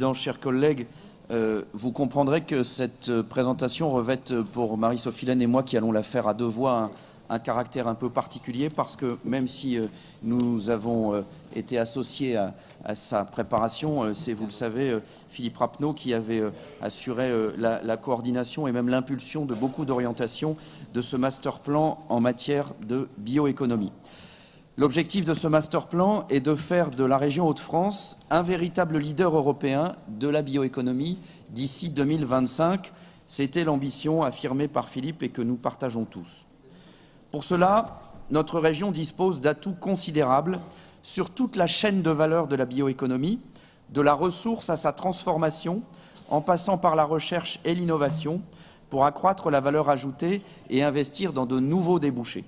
Président, chers collègues, vous comprendrez que cette présentation revêt pour Marie-Sophie Laine et moi qui allons la faire à deux voix un caractère un peu particulier parce que même si nous avons été associés à sa préparation, c'est, vous le savez, Philippe Rappeneau qui avait assuré la coordination et même l'impulsion de beaucoup d'orientations de ce master plan en matière de bioéconomie. L'objectif de ce master plan est de faire de la région Hauts-de-France un véritable leader européen de la bioéconomie d'ici 2025. C'était l'ambition affirmée par Philippe et que nous partageons tous. Pour cela, notre région dispose d'atouts considérables sur toute la chaîne de valeur de la bioéconomie, de la ressource à sa transformation, en passant par la recherche et l'innovation, pour accroître la valeur ajoutée et investir dans de nouveaux débouchés.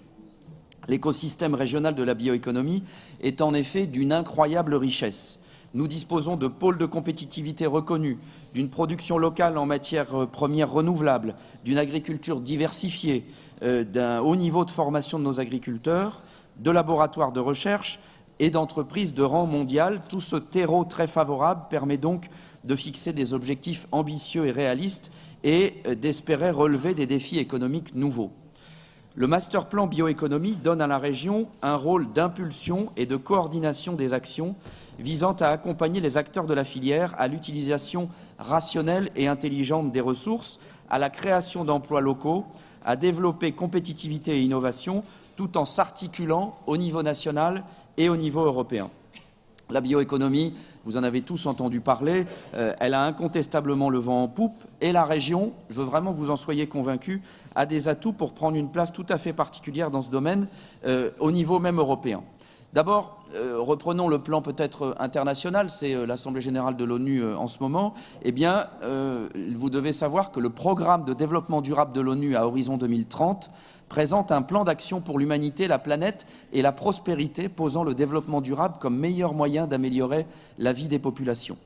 L'écosystème régional de la bioéconomie est en effet d'une incroyable richesse. Nous disposons de pôles de compétitivité reconnus, d'une production locale en matières premières renouvelables, d'une agriculture diversifiée, d'un haut niveau de formation de nos agriculteurs, de laboratoires de recherche et d'entreprises de rang mondial. Tout ce terreau très favorable permet donc de fixer des objectifs ambitieux et réalistes et d'espérer relever des défis économiques nouveaux. Le master plan bioéconomie donne à la région un rôle d'impulsion et de coordination des actions visant à accompagner les acteurs de la filière à l'utilisation rationnelle et intelligente des ressources, à la création d'emplois locaux, à développer compétitivité et innovation, tout en s'articulant au niveau national et au niveau européen. La bioéconomie, vous en avez tous entendu parler, elle a incontestablement le vent en poupe et la région, je veux vraiment que vous en soyez convaincus, a des atouts pour prendre une place tout à fait particulière dans ce domaine au niveau même européen. D'abord, reprenons le plan peut-être international, c'est l'Assemblée générale de l'ONU en ce moment. Eh bien, vous devez savoir que le programme de développement durable de l'ONU à horizon 2030 présente un plan d'action pour l'humanité, la planète et la prospérité, posant le développement durable comme meilleur moyen d'améliorer la vie des populations.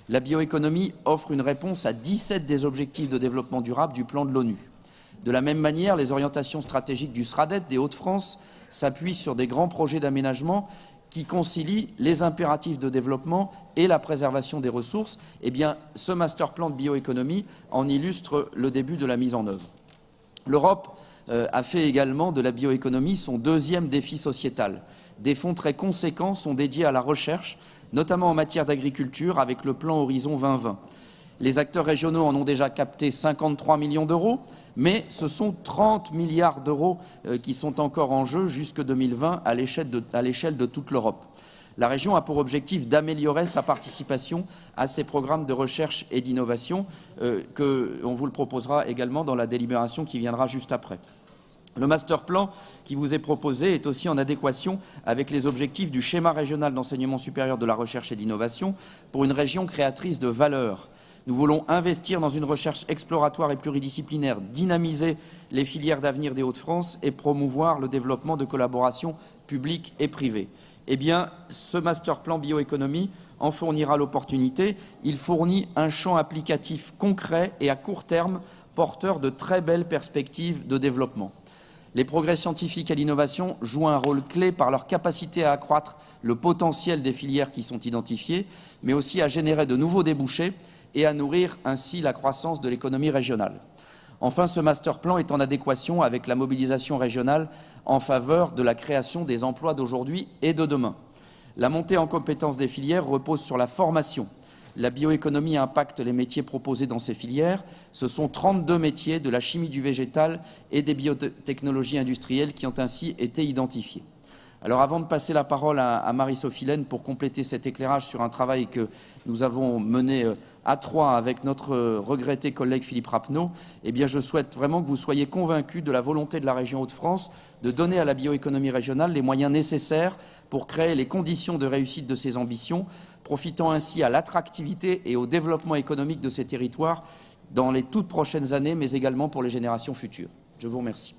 La bioéconomie offre une réponse à 17 des objectifs de développement durable du plan de l'ONU. De la même manière, les orientations stratégiques du SRADET des Hauts-de-France s'appuient sur des grands projets d'aménagement qui concilient les impératifs de développement et la préservation des ressources. Eh bien, ce master plan de bioéconomie en illustre le début de la mise en œuvre. L'Europe a fait également de la bioéconomie son deuxième défi sociétal. Des fonds très conséquents sont dédiés à la recherche, notamment en matière d'agriculture, avec le plan Horizon 2020. Les acteurs régionaux en ont déjà capté 53 millions d'euros, mais ce sont 30 milliards d'euros qui sont encore en jeu jusque 2020 à l'échelle de toute l'Europe. La région a pour objectif d'améliorer sa participation à ces programmes de recherche et d'innovation qu'on vous le proposera également dans la délibération qui viendra juste après. Le master plan qui vous est proposé est aussi en adéquation avec les objectifs du schéma régional d'enseignement supérieur de la recherche et de l'innovation pour une région créatrice de valeur. Nous voulons investir dans une recherche exploratoire et pluridisciplinaire, dynamiser les filières d'avenir des Hauts-de-France et promouvoir le développement de collaborations publiques et privées. Eh bien, ce master plan bioéconomie en fournira l'opportunité. Il fournit un champ applicatif concret et à court terme porteur de très belles perspectives de développement. Les progrès scientifiques et l'innovation jouent un rôle clé par leur capacité à accroître le potentiel des filières qui sont identifiées, mais aussi à générer de nouveaux débouchés et à nourrir ainsi la croissance de l'économie régionale. Enfin, ce master plan est en adéquation avec la mobilisation régionale en faveur de la création des emplois d'aujourd'hui et de demain. La montée en compétences des filières repose sur la formation. La bioéconomie impacte les métiers proposés dans ces filières. Ce sont 32 métiers de la chimie du végétal et des biotechnologies industrielles qui ont ainsi été identifiés. Alors avant de passer la parole à Marie-Sophie Laine pour compléter cet éclairage sur un travail que nous avons mené à trois avec notre regretté collègue Philippe Rappeneau, eh bien je souhaite vraiment que vous soyez convaincus de la volonté de la région Hauts-de-France de donner à la bioéconomie régionale les moyens nécessaires pour créer les conditions de réussite de ses ambitions, profitant ainsi à l'attractivité et au développement économique de ces territoires dans les toutes prochaines années, mais également pour les générations futures. Je vous remercie.